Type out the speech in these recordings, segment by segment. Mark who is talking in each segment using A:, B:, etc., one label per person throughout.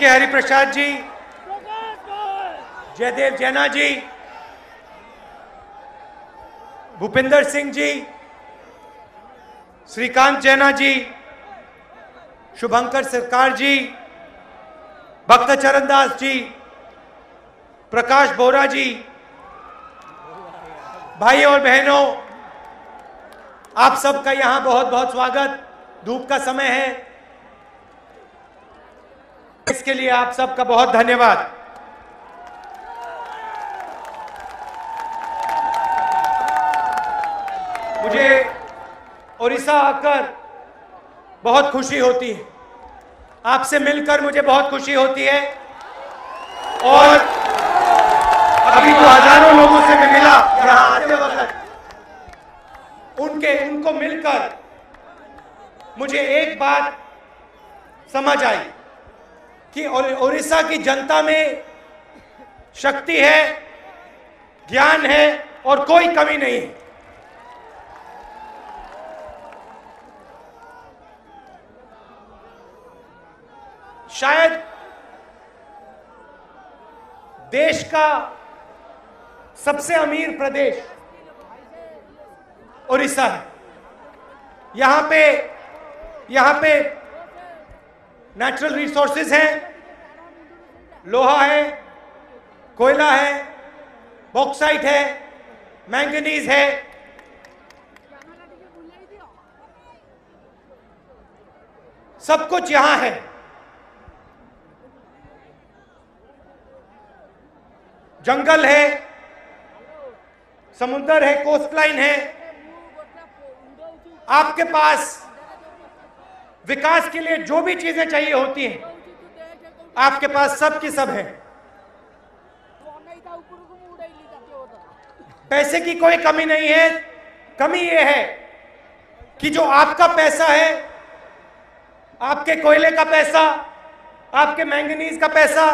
A: के हरिप्रसाद जी, जयदेव जैना जी, भूपिंदर सिंह जी, श्रीकांत जैना जी, शुभंकर सरकार जी, भक्त चरण दास जी, प्रकाश बोरा जी, भाई और बहनों, आप सबका यहां बहुत बहुत स्वागत। धूप का समय है, इसके लिए आप सबका बहुत धन्यवाद। मुझे ओडिशा आकर बहुत खुशी होती है, आपसे मिलकर मुझे बहुत खुशी होती है और अभी तो हजारों लोगों से मैं मिला यहाँ आते वक्त, उनको मिलकर मुझे एक बात समझ आई कि ओडिशा की जनता में शक्ति है, ज्ञान है और कोई कमी नहीं है। शायद देश का सबसे अमीर प्रदेश ओडिशा है। यहां पे नेचुरल रिसोर्सेज हैं, लोहा है, कोयला है, बॉक्साइट है, मैंगनीज है, सब कुछ यहां है। जंगल है, समुद्र है, कोस्टलाइन है। आपके पास विकास के लिए जो भी चीजें चाहिए होती हैं, आपके पास सब की सब है। पैसे की कोई कमी नहीं है। कमी यह है कि जो आपका पैसा है, आपके कोयले का पैसा, आपके मैंगनीज का पैसा,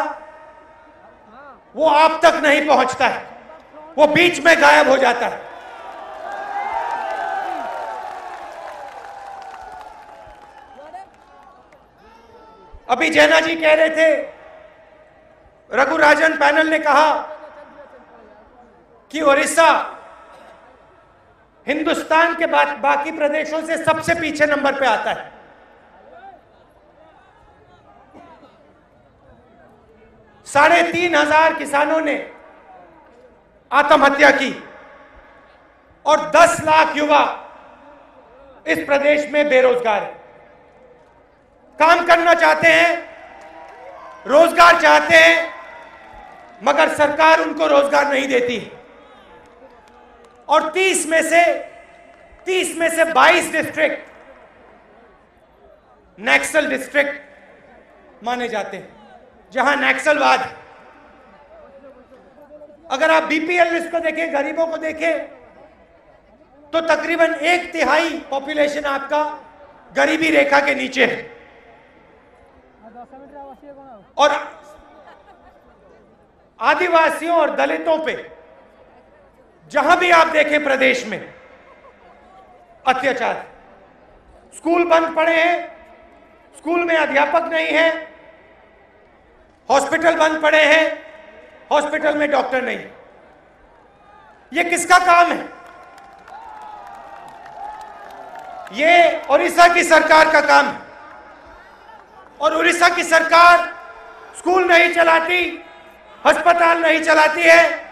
A: वो आप तक नहीं पहुंचता है, वो बीच में गायब हो जाता है। अभी जैना जी कह रहे थे, रघुराजन पैनल ने कहा कि ओडिशा हिंदुस्तान के बाकी प्रदेशों से सबसे पीछे नंबर पे आता है। साढ़े 3,000 किसानों ने आत्महत्या की और 10 लाख युवा इस प्रदेश में बेरोजगार है। काम करना चाहते हैं, रोजगार चाहते हैं, मगर सरकार उनको रोजगार नहीं देती। और 30 में से 22 डिस्ट्रिक्ट नक्सल डिस्ट्रिक्ट माने जाते हैं, जहां नक्सलवाद है। अगर आप बीपीएल लिस्ट को देखें, गरीबों को देखें, तो तकरीबन 1/3 पॉपुलेशन आपका गरीबी रेखा के नीचे है। और आदिवासियों और दलितों पे जहां भी आप देखें प्रदेश में अत्याचार। स्कूल बंद पड़े हैं, स्कूल में अध्यापक नहीं है, हॉस्पिटल बंद पड़े हैं, हॉस्पिटल में डॉक्टर नहीं। ये किसका काम है? ये ओडिशा की सरकार का काम है। और ओडिशा की सरकार स्कूल नहीं चलाती, अस्पताल नहीं चलाती है,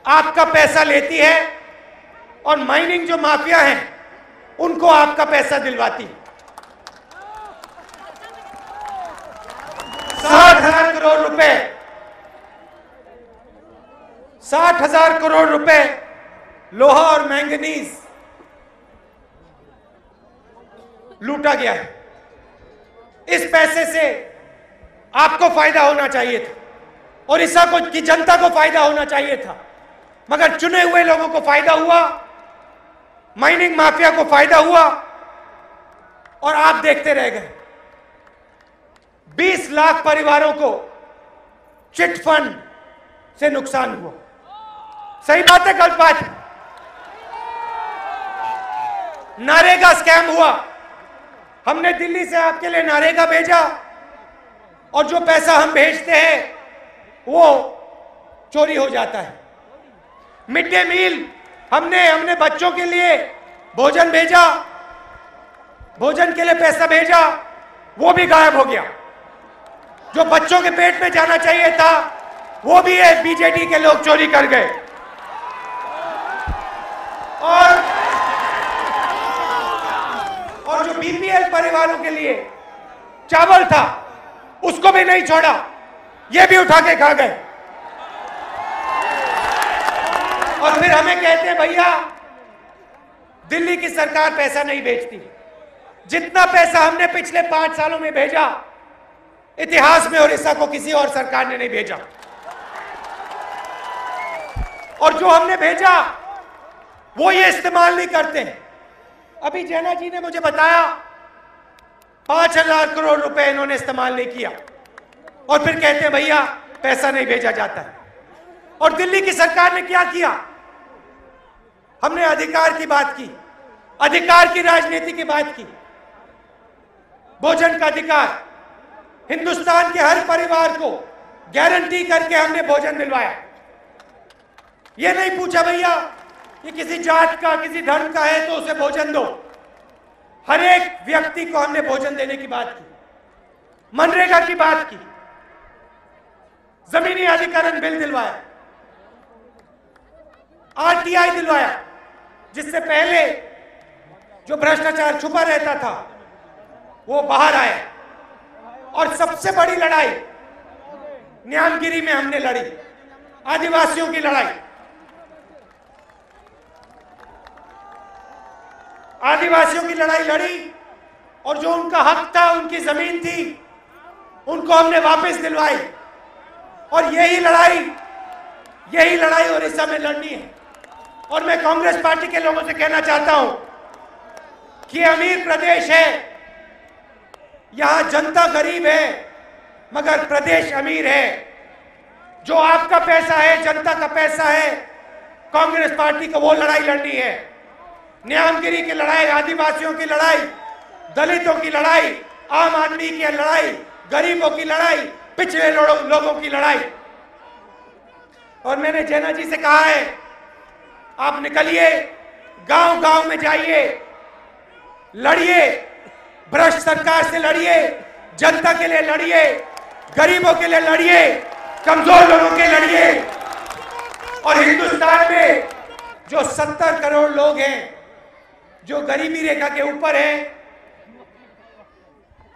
A: आपका पैसा लेती है और माइनिंग जो माफिया हैं उनको आपका पैसा दिलवाती है। 60,000 करोड़ रुपए, 60,000 करोड़ रुपए लोहा और मैंगनीज लूटा गया है। इस पैसे से आपको फायदा होना चाहिए था, ओडिशा की जनता को फायदा होना चाहिए था, मगर चुने हुए लोगों को फायदा हुआ, माइनिंग माफिया को फायदा हुआ और आप देखते रह गए। 20 लाख परिवारों को चिट फंड से नुकसान हुआ। सही बात है, गलत बात है? नरेगा स्कैम हुआ, हमने दिल्ली से आपके लिए नरेगा भेजा, और जो पैसा हम भेजते हैं वो चोरी हो जाता है। मिड डे मील हमने बच्चों के लिए भोजन भेजा, भोजन के लिए पैसा भेजा, वो भी गायब हो गया। जो बच्चों के पेट में जाना चाहिए था वो भी है बीजेडी के लोग चोरी कर गए। और जो बीपीएल परिवारों के लिए चावल था उसको भी नहीं छोड़ा, ये भी उठा के खा गए। और फिर हमें कहते हैं भैया दिल्ली की सरकार पैसा नहीं भेजती। जितना पैसा हमने पिछले 5 सालों में भेजा इतिहास में ओडिशा को किसी और सरकार ने नहीं भेजा। और जो हमने भेजा वो ये इस्तेमाल नहीं करते हैं। अभी जैना जी ने मुझे बताया 5,000 करोड़ रुपए इन्होंने इस्तेमाल नहीं किया और फिर कहते हैं भैया पैसा नहीं भेजा जाता है। और दिल्ली की सरकार ने क्या किया? हमने अधिकार की बात की, अधिकार की राजनीति की बात की। भोजन का अधिकार, हिंदुस्तान के हर परिवार को गारंटी करके हमने भोजन दिलवाया। ये नहीं पूछा भैया ये किसी जात का किसी धर्म का है तो उसे भोजन दो। हर एक व्यक्ति को हमने भोजन देने की बात की, मनरेगा की बात की, जमीनी अधिकरण बिल दिलवाया, आरटीआई दिलवाया, जिससे पहले जो भ्रष्टाचार छुपा रहता था वो बाहर आया। और सबसे बड़ी लड़ाई न्यामगिरी में हमने लड़ी, आदिवासियों की लड़ाई। आदिवासियों की लड़ाई लड़ी और जो उनका हक था, उनकी जमीन थी, उनको हमने वापस दिलवाई। और यही लड़ाई ओडिशा में लड़नी है। और मैं कांग्रेस पार्टी के लोगों से कहना चाहता हूं कि अमीर प्रदेश है, यहां जनता गरीब है मगर प्रदेश अमीर है। जो आपका पैसा है, जनता का पैसा है, कांग्रेस पार्टी को वो लड़ाई लड़नी है। न्यामगिरी की लड़ाई, आदिवासियों की लड़ाई, दलितों की लड़ाई, आम आदमी की लड़ाई, गरीबों की लड़ाई, पिछड़े लोगों की लड़ाई। और मैंने जैना जी से कहा है आप निकलिए, गांव गांव में जाइए, लड़िए, भ्रष्ट सरकार से लड़िए, जनता के लिए लड़िए, गरीबों के लिए लड़िए, कमजोर लोगों के लड़िए। और हिंदुस्तान में जो 70 करोड़ लोग हैं जो गरीबी रेखा के ऊपर हैं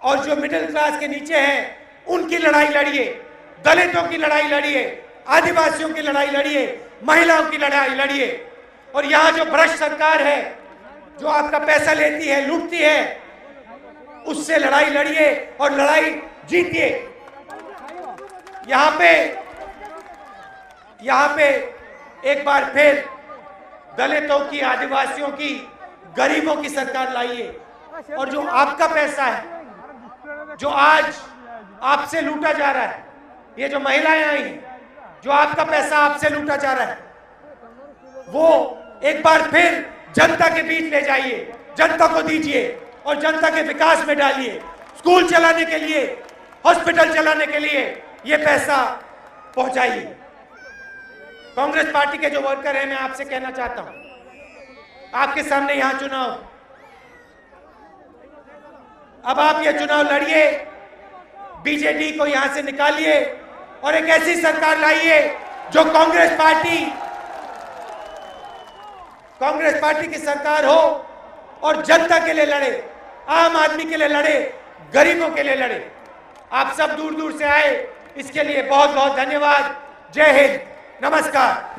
A: और जो मिडिल क्लास के नीचे हैं, उनकी लड़ाई लड़िए, दलितों की लड़ाई लड़िए, आदिवासियों की लड़ाई लड़िए, महिलाओं की लड़ाई लड़िए। और यहां जो भ्रष्ट सरकार है जो आपका पैसा लेती है, लूटती है, उससे लड़ाई लड़िए और लड़ाई जीतिए। यहां पे एक बार फिर दलितों की, आदिवासियों की, गरीबों की सरकार लाइए। और जो आपका पैसा है जो आज आपसे लूटा जा रहा है, ये जो महिलाएं आई हैं, जो आपका पैसा आपसे लूटा जा रहा है, वो एक बार फिर जनता के बीच ले जाइए, जनता को दीजिए और जनता के विकास में डालिए। स्कूल चलाने के लिए, हॉस्पिटल चलाने के लिए ये पैसा पहुंचाइए। कांग्रेस पार्टी के जो वर्कर हैं, मैं आपसे कहना चाहता हूं, आपके सामने यहां चुनाव, अब आप ये चुनाव लड़िए, बीजेडी को यहां से निकालिए और एक ऐसी सरकार लाइए जो कांग्रेस पार्टी की सरकार हो और जनता के लिए लड़े, आम आदमी के लिए लड़े, गरीबों के लिए लड़े। आप सब दूर दूर से आए, इसके लिए बहुत बहुत धन्यवाद। जय हिंद, नमस्कार।